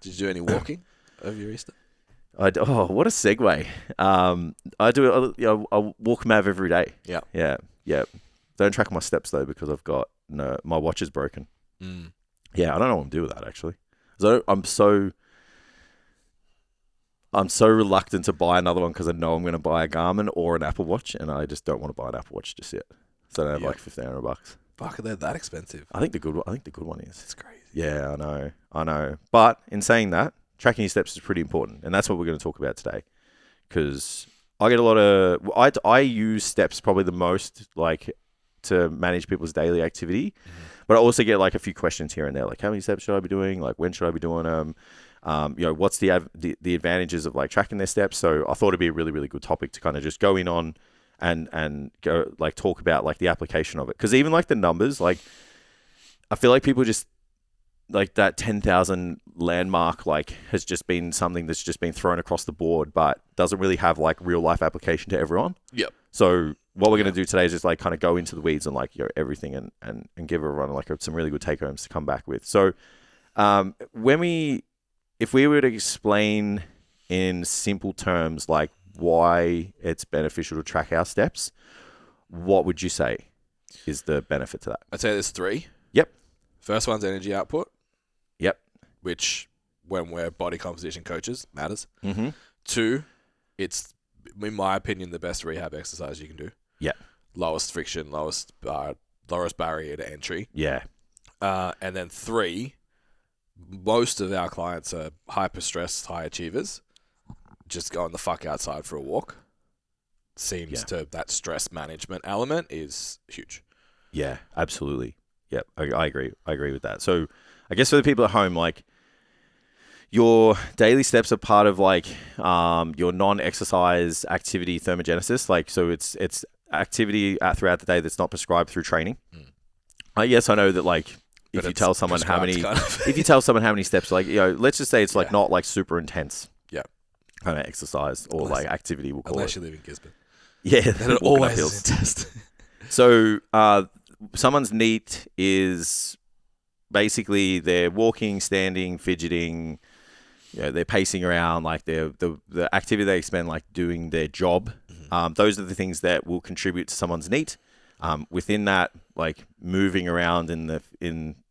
Did you do any walking over your Easter? What a segue. I do. I walk Mav every day. Yeah. Yeah. Don't track my steps though because I've got my watch is broken. Yeah, I don't know what I'm doing with that actually. So I'm so reluctant to buy another one because I know I'm going to buy a Garmin or an Apple Watch, and I just don't want to buy an Apple Watch just yet. So I don't have like $1,500. Fuck, they're that expensive. I think the good one is. It's crazy. Yeah, I know. But in saying that, tracking your steps is pretty important, and that's what we're going to talk about today. Because I get a lot of I use steps probably the most, like, to manage people's daily activity. But I also get like a few questions here and there, like how many steps should I be doing? Like when should I be doing them? What's the advantages of like tracking their steps? So I thought it'd be a really, really good topic to kind of just go in on and go like talk about like the application of it. Because even like the numbers, like I feel like people just like that 10,000 landmark like has just been something that's just been thrown across the board, but doesn't really have like real life application to everyone. Yep. So what we're going to do today is just like kind of go into the weeds and like everything and give everyone like some really good take homes to come back with. So if we were to explain in simple terms like why it's beneficial to track our steps, what would you say is the benefit to that? I'd say there's 3. Yep. First one's energy output. Yep. Which, when we're body composition coaches, matters. 2, it's, in my opinion, the best rehab exercise you can do. Yeah. Lowest friction, lowest barrier to entry. Yeah. And then 3, most of our clients are hyper-stressed, high achievers. Just going the fuck outside for a walk seems to that stress management element is huge. Yeah, absolutely. Yep, I agree. I agree with that. So I guess for the people at home, like your daily steps are part of like your non-exercise activity thermogenesis. Like, so it's activity throughout the day that's not prescribed through training. Yes, I know that like if you tell someone how many steps, like, let's just say it's like not like super intense. Yeah. Kind of exercise or like activity, we'll call it. Unless you live in Gisborne. Yeah. Then it always is intense. So someone's NEAT is basically they're walking, standing, fidgeting, they're pacing around, like the activity they spend like doing their job. Those are the things that will contribute to someone's NEAT. Within that, like moving around in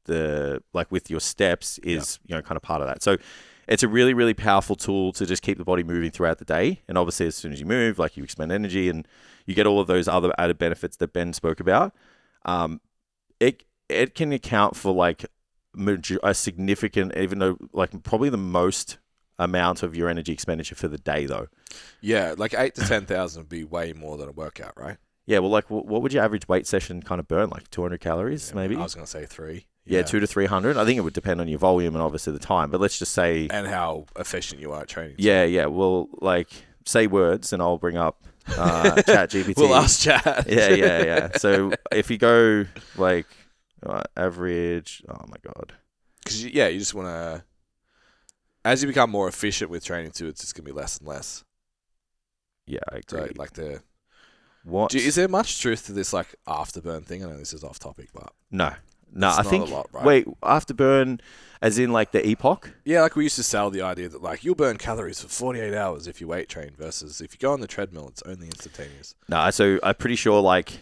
the like with your steps is kind of part of that. So it's a really, really powerful tool to just keep the body moving throughout the day. And obviously, as soon as you move, like you expend energy and you get all of those other added benefits that Ben spoke about. It can account for like a significant, even though like probably the most amount of your energy expenditure for the day, though. Yeah, like 8,000 to 10,000 would be way more than a workout, right? Yeah, well, like what would your average weight session kind of burn? Like 200 calories, maybe? I was going to say 3. Yeah, 200 to 300. I think it would depend on your volume and obviously the time, but let's just say... And how efficient you are at training. Yeah. Well, like, say words and I'll bring up ChatGPT. We'll ask Chat. Yeah. So if you go, like, average... Oh, my God. Because, you just want to... As you become more efficient with training too, it's just going to be less and less. Yeah, I agree. So, like the... What? Is there much truth to this, like, afterburn thing? I know this is off topic, but... No, it's I think... a lot, right? Wait, afterburn as in, like, the epoch? Yeah, like, we used to sell the idea that, like, you'll burn calories for 48 hours if you weight train versus if you go on the treadmill, it's only instantaneous. No, so I'm pretty sure, like,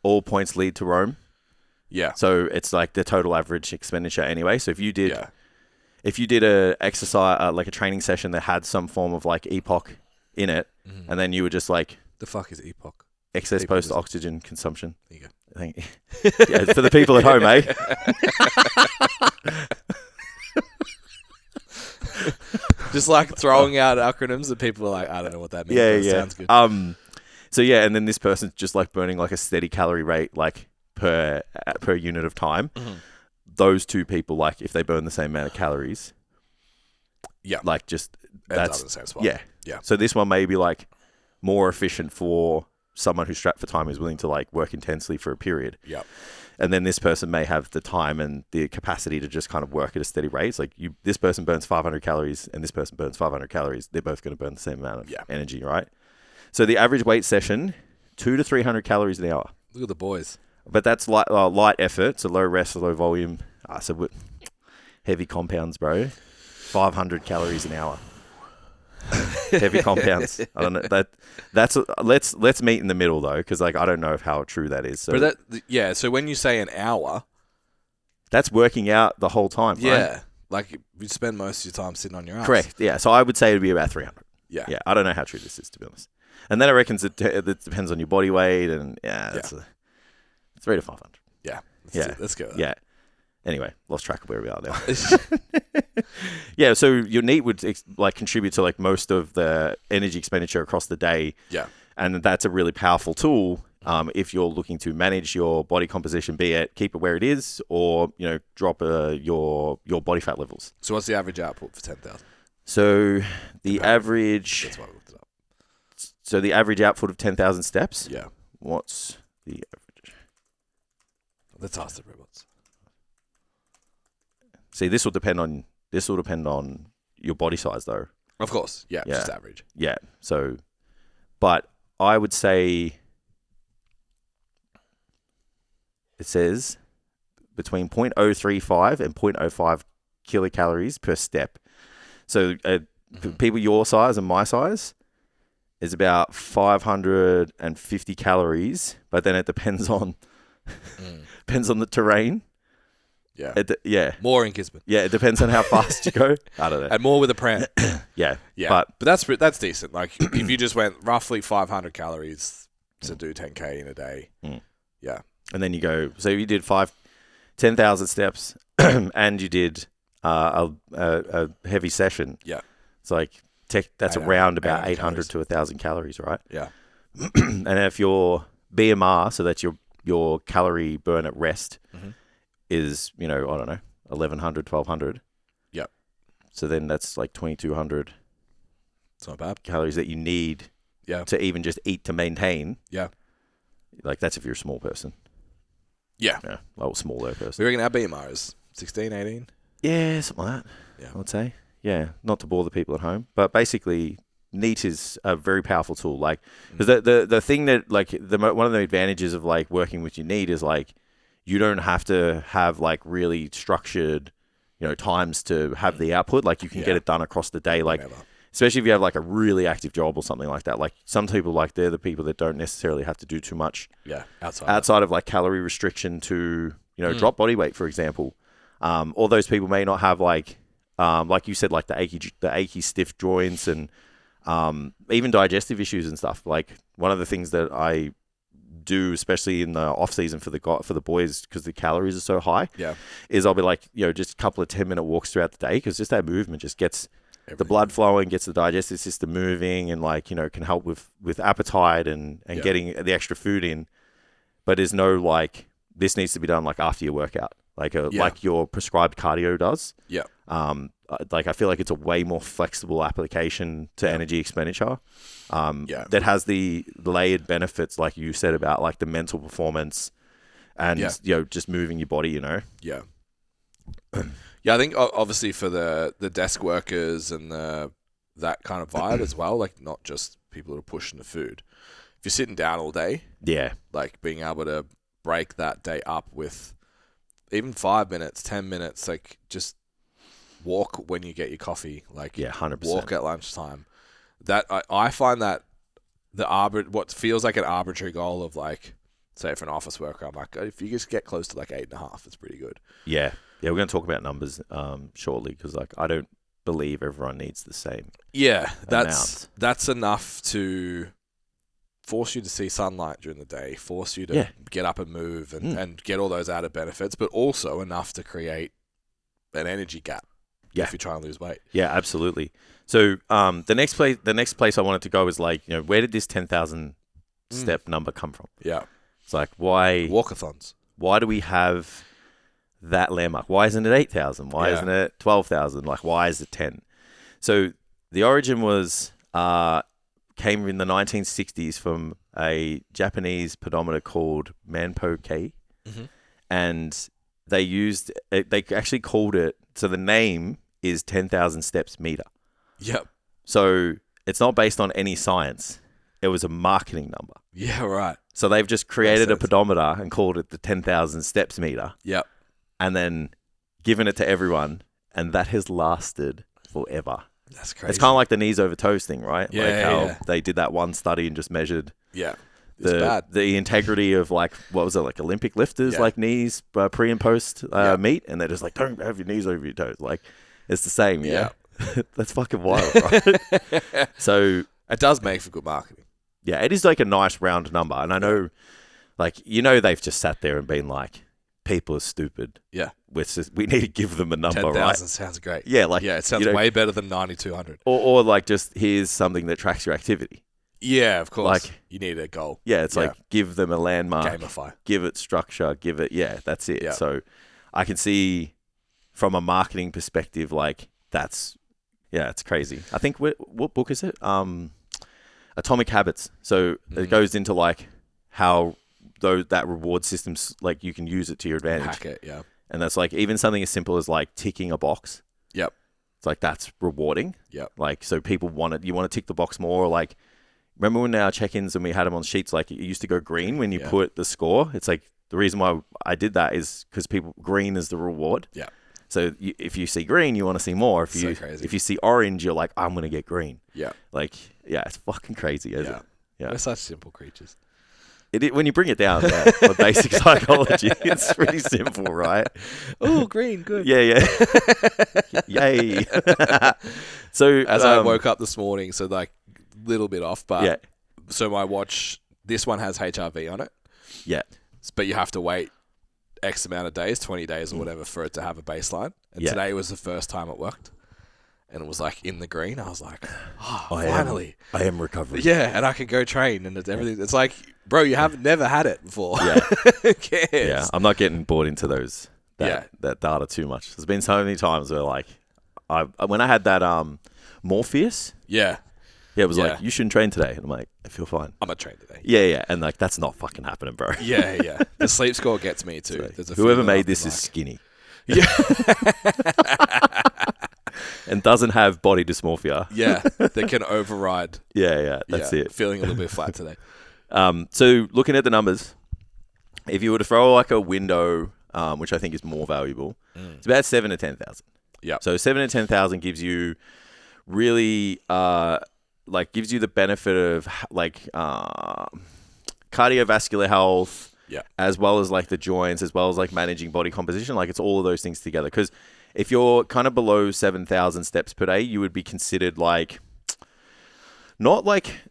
all points lead to Rome. Yeah. So it's, like, the total average expenditure anyway. So if you did... Yeah. If you did a exercise, like a training session that had some form of, like, epoch in it, and then you were just, like... The fuck is epoch? Excess post-oxygen consumption. There you go. Thank you. Yeah, for the people at home, eh? Just like throwing out acronyms that people are like, I don't know what that means. Yeah. Sounds good. So yeah, and then this person's just like burning like a steady calorie rate, like per unit of time. Those two people, like if they burn the same amount of calories, like just that's the same spot. Yeah. So this one may be like more efficient for someone who's strapped for time, who's willing to like work intensely for a period. Yep. And then this person may have the time and the capacity to just kind of work at a steady rate. It's like this person burns 500 calories and this person burns 500 calories. They're both going to burn the same amount of energy, right? So the average weight session, 200 to 300 calories an hour. Look at the boys. But that's light effort, so low rest, low volume. So heavy compounds, bro. 500 calories an hour. Heavy compounds. I don't know that's let's meet in the middle though, because like I don't know how true that is. So But so when you say an hour, that's working out the whole time, right? yeah, like you spend most of your time sitting on your ass. Correct. Yeah. So I would say it'd be about 300. Yeah. Yeah. I don't know how true this is, to be honest. And then I reckon it depends on your body weight, and it's 300 to 500. Yeah. Let's go. Yeah. Anyway, lost track of where we are now. Yeah, so your NEAT would contribute to like most of the energy expenditure across the day. Yeah. And that's a really powerful tool if you're looking to manage your body composition, be it keep it where it is or, drop your body fat levels. So what's the average output for 10,000? So the average... That's why I looked it up. So the average output of 10,000 steps? Yeah. What's the average? Let's ask the robots. See, this will depend on your body size, though. Of course, yeah, just average. Yeah. So, but I would say it says between 0.035 and 0.05 kilocalories per step. So, people your size and my size is about 550 calories, but then it depends on the terrain. Yeah. More in Gisborne. Yeah, it depends on how fast you go. I don't know. And more with a pram. Yeah. But that's decent. Like if you just went roughly 500 calories to do 10K in a day. Yeah. And then you go, so you did 10,000 steps and you did a heavy session. Yeah. It's like that's around about 800 to 1,000 calories, right? Yeah. And if your BMR, so that's your calorie burn at rest, is, I don't know, 1,100, 1,200. Yep. So then that's like 2,200. It's not bad. Calories that you need to even just eat to maintain. Yeah. Like that's if you're a small person. Yeah. Yeah. Well, smaller person. We reckon our BMR is 16, 18? Yeah, something like that. Yeah. I would say. Yeah. Not to bore the people at home. But basically, NEAT is a very powerful tool. Like, because the thing that, like, one of the advantages of, like, working with your NEAT is, like, you don't have to have like really structured, times to have the output. Like you can get it done across the day. Like, especially if you have like a really active job or something like that. Like some people, like they're the people that don't necessarily have to do too much. Yeah. Outside of like calorie restriction to, drop body weight, for example. All those people may not have like you said, like the achy stiff joints and even digestive issues and stuff. Like one of the things that I do, especially in the off season for the boys, because the calories are so high, is I'll be like, just a couple of 10-minute walks throughout the day, because just that movement just gets the blood flowing, gets the digestive system moving, and like, can help with appetite and getting the extra food in. But there's no like, this needs to be done like after your workout, like your prescribed cardio does. Yeah. Like I feel like it's a way more flexible application to energy expenditure. That has the layered benefits, like you said, about like the mental performance and just moving your body. Yeah. Yeah, I think obviously for the desk workers and that kind of vibe as well, like not just people that are pushing the food. If you're sitting down all day, like being able to break that day up with even 5 minutes, 10 minutes, like just walk when you get your coffee, like 100%. Walk at lunchtime. That I find that what feels like an arbitrary goal of like, say for an office worker, I'm like, if you just get close to like 8.5, it's pretty good. Yeah, we're going to talk about numbers shortly, because like I don't believe everyone needs the same. Yeah, that's enough to force you to see sunlight during the day, force you to get up and move and get all those added benefits, but also enough to create an energy gap. If you're trying to lose weight. Yeah, absolutely. So the next place I wanted to go is like, where did this 10,000 step number come from? Yeah. It's like, why walkathons? Why do we have that landmark? Why isn't it 8,000? Why isn't it 12,000? Like, why is it 10? So the origin came in the 1960s from a Japanese pedometer called Manpo-kei, and they actually called it, so the name is 10,000 steps meter. Yep. So it's not based on any science. It was a marketing number. Yeah, right. So they've just created a pedometer and called it the 10,000 steps meter. Yep. And then given it to everyone, and that has lasted forever. That's crazy. It's kind of like the knees over toes thing, right? Yeah, like how yeah. they did that one study and just measured It's bad. the integrity of like, what was it, like Olympic lifters, like knees pre and post meet, and they're just like, don't have your knees over your toes. Like, it's the same, yeah. That's fucking wild, right? So it does make for good marketing. Yeah, it is like a nice round number, and I know, like, they've just sat there and been like, people are stupid. Yeah. We need to give them a number, 10,000 right? sounds great. Yeah, like, it sounds way better than 9,200. Or like, just here's something that tracks your activity. Yeah, of course. Like, you need a goal. Yeah, it's like, give them a landmark. Gamify. Give it structure. Give it, that's it. Yeah. So I can see from a marketing perspective, like, it's crazy. I think, what book is it? Atomic Habits. So it goes into like how that reward system's like you can use it to your advantage. Hack it, yeah. And that's like even something as simple as like ticking a box. Yep. It's like that's rewarding. Yep. Like so people you want to tick the box more. Like remember when our check-ins and we had them on sheets, like it used to go green when you put the score. It's like the reason why I did that is because green is the reward. Yeah. So if you see green, you want to see more. If you see orange, you're like, I'm going to get green. Yeah. Like, it's fucking crazy, isn't it? Yeah. We're such simple creatures. When you bring it down, for basic psychology, it's pretty simple, right? Oh, green, good. Yeah. Yay. So as I woke up this morning, so like little bit off, but so my watch, this one has HRV on it. Yeah. But you have to wait X amount of days, 20 days or whatever, for it to have a baseline. And today was the first time it worked. And it was like in the green. I was like, finally. I am recovering. Yeah, and I can go train and everything. It's like, bro, you have never had it before. Yeah. Who cares? Yeah, I'm not getting bored into that data too much. There's been so many times where like, when I had that Morpheus. Yeah. Yeah, it was like, you shouldn't train today. And I'm like, I feel fine. I'm going to train today. Yeah. And like, that's not fucking happening, bro. Yeah. The sleep score gets me too. So, whoever made this is skinny. Yeah. And doesn't have body dysmorphia. Yeah. They can override. Yeah. That's it. Feeling a little bit flat today. So looking at the numbers, if you were to throw like a window, which I think is more valuable, it's about 7 to 10,000. Yeah. So 7 to 10,000 gives you really, gives you the benefit of like cardiovascular health, as well as like the joints, as well as like managing body composition. Like it's all of those things together. Because if you're kind of below 7,000 steps per day, you would be considered like not like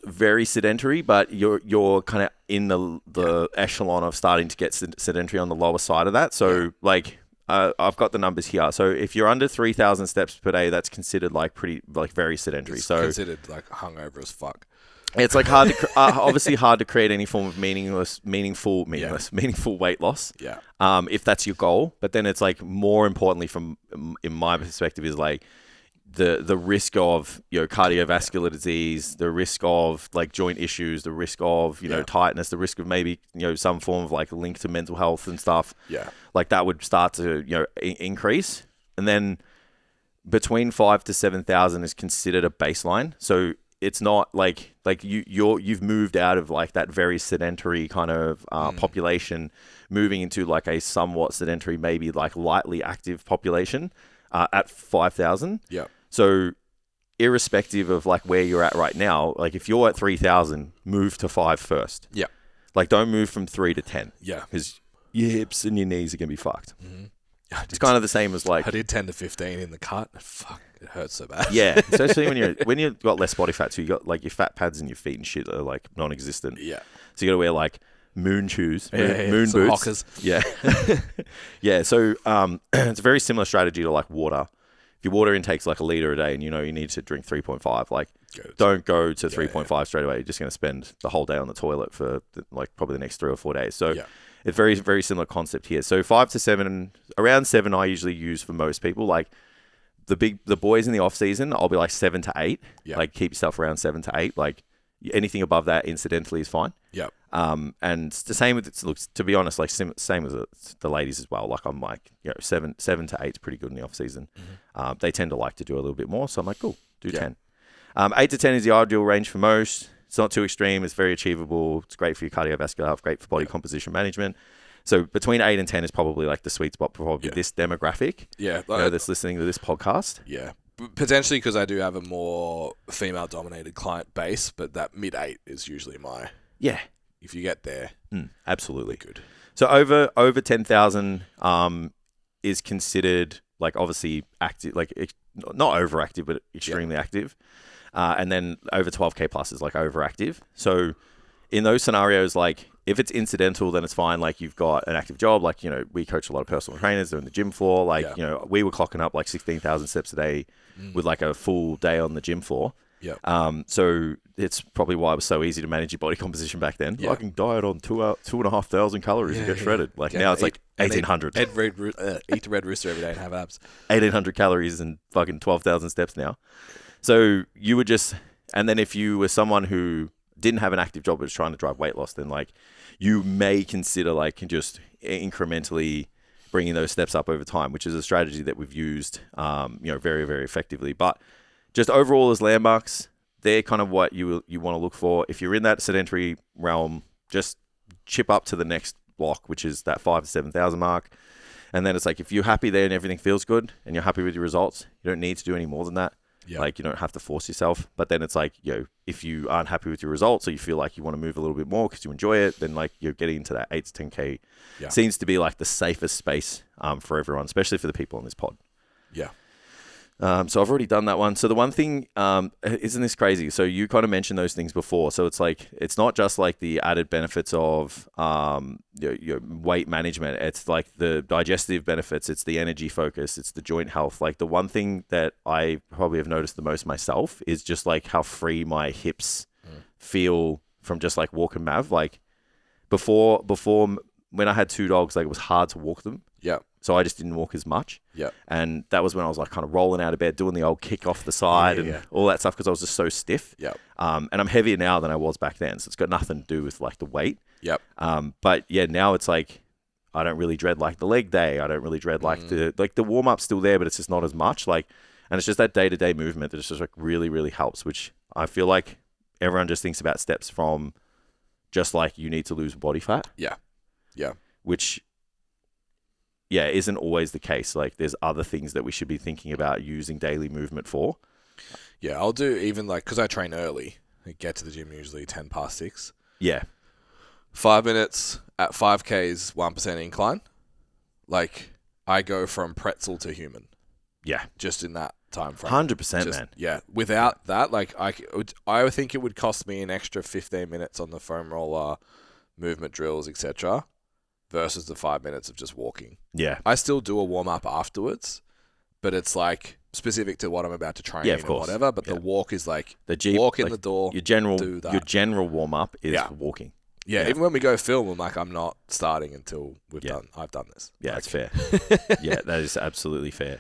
very sedentary, but you're kind of in the echelon of starting to get sedentary on the lower side of that. So like. I've got the numbers here. So if you're under 3,000 steps per day, that's considered like very sedentary. It's so considered like hungover as fuck. It's like hard to obviously hard to create any form of meaningful weight loss. Yeah. If that's your goal, but then it's like more importantly in my perspective is like the risk of cardiovascular disease, the risk of like joint issues, the risk of tightness, the risk of maybe some form of like link to mental health and stuff. Yeah. Like that would start to increase, and then between 5,000 to 7,000 is considered a baseline. So it's not like you've moved out of like that very sedentary kind of population, moving into like a somewhat sedentary, maybe like lightly active population at 5,000. Yeah. So irrespective of like where you're at right now, like if you're at 3,000, move to 5 first. Yeah. Like don't move from 3 to 10. Yeah. Because your hips and your knees are going to be fucked. Mm-hmm. It's kind of the same as like... I did 10 to 15 in the cut. Fuck, it hurts so bad. Yeah, especially when you've got less body fat. So you got like your fat pads in your feet and shit are like non-existent. Yeah. So you got to wear like moon shoes, moon some boots. Hockers. Yeah. Yeah, so it's a very similar strategy to like water. If your water intake's like a litre a day and you need to drink 3.5, like don't go to 3.5 straight away. You're just going to spend the whole day on the toilet for like probably the next 3 or 4 days. So it's very, very similar concept here. So 5 to 7, around 7 I usually use for most people. Like the boys in the off season, I'll be like 7 to 8. Yeah. Like keep yourself around 7 to 8. Like anything above that incidentally is fine. Yep. And the same with looks, to be honest, like same as the ladies as well. Like I'm like, 7 to 8 is pretty good in the off season. Mm-hmm. They tend to like to do a little bit more. So I'm like, cool, do 10. 8 to 10 is the ideal range for most. It's not too extreme. It's very achievable. It's great for your cardiovascular health, great for body composition management. So between 8 and 10 is probably like the sweet spot for probably this demographic. Yeah. That's listening to this podcast. Yeah. Potentially because I do have a more female-dominated client base, but that mid-8 is usually my... Yeah. If you get there... absolutely. Good. So over 10,000 is considered, like, obviously active, like, not overactive, but extremely active. And then over 12K plus is, like, overactive. So in those scenarios, like, if it's incidental, then it's fine. Like, you've got an active job. Like, you know, we coach a lot of personal trainers. They're in the gym floor. Like, you know, we were clocking up, like, 16,000 steps a day with, like, a full day on the gym floor. Yeah. So it's probably why it was so easy to manage your body composition back then. Yeah. I can diet on 2,500 calories and get shredded. Like now it's like 1,800. Eat the red rooster every day and have abs. 1,800 calories and fucking 12,000 steps now. So you would just, and then if you were someone who didn't have an active job but was trying to drive weight loss, then like you may consider like just incrementally bringing those steps up over time, which is a strategy that we've used, very, very effectively. But just overall as landmarks, they're kind of what you want to look for. If you're in that sedentary realm, just chip up to the next block, which is that 5,000 to 7,000 mark. And then it's like, if you're happy there and everything feels good and you're happy with your results, you don't need to do any more than that. Yeah. Like, you don't have to force yourself. But then it's like, if you aren't happy with your results or you feel like you want to move a little bit more because you enjoy it, then like you're getting into that 8 to 10K seems to be like the safest space for everyone, especially for the people on this pod. Yeah. So I've already done that one. So the one thing, isn't this crazy? So you kind of mentioned those things before. So it's like, it's not just like the added benefits of your weight management. It's like the digestive benefits. It's the energy focus. It's the joint health. Like the one thing that I probably have noticed the most myself is just like how free my hips feel from just like walk and mav. Like before when I had 2 dogs, like it was hard to walk them. Yeah. So I just didn't walk as much. Yeah. And that was when I was like kind of rolling out of bed, doing the old kick off the side and all that stuff because I was just so stiff. Yeah. And I'm heavier now than I was back then. So it's got nothing to do with like the weight. Yep. But yeah, now it's like I don't really dread like the leg day. I don't really dread like the warm up's still there, but it's just not as much. Like, and it's just that day-to-day movement that just like really, really helps, which I feel like everyone just thinks about steps from just like you need to lose body fat. Yeah. Yeah. Which isn't always the case. Like there's other things that we should be thinking about using daily movement for. Yeah, I'll do even like, because I train early. I get to the gym usually 10 past 6. Yeah. 5 minutes at 5Ks, 1% incline. Like I go from pretzel to human. Yeah. Just in that time frame. 100%, man. Yeah. Without that, like I would think it would cost me an extra 15 minutes on the foam roller, movement drills, etc. versus the 5 minutes of just walking. Yeah. I still do a warm-up afterwards, but it's like specific to what I'm about to train or whatever, but the walk is like walk in the door, your general do that. Your general warm-up is walking. Yeah, even when we go film, I'm like, I'm not starting until I've done this. Yeah, like, it's fair. Yeah, that is absolutely fair.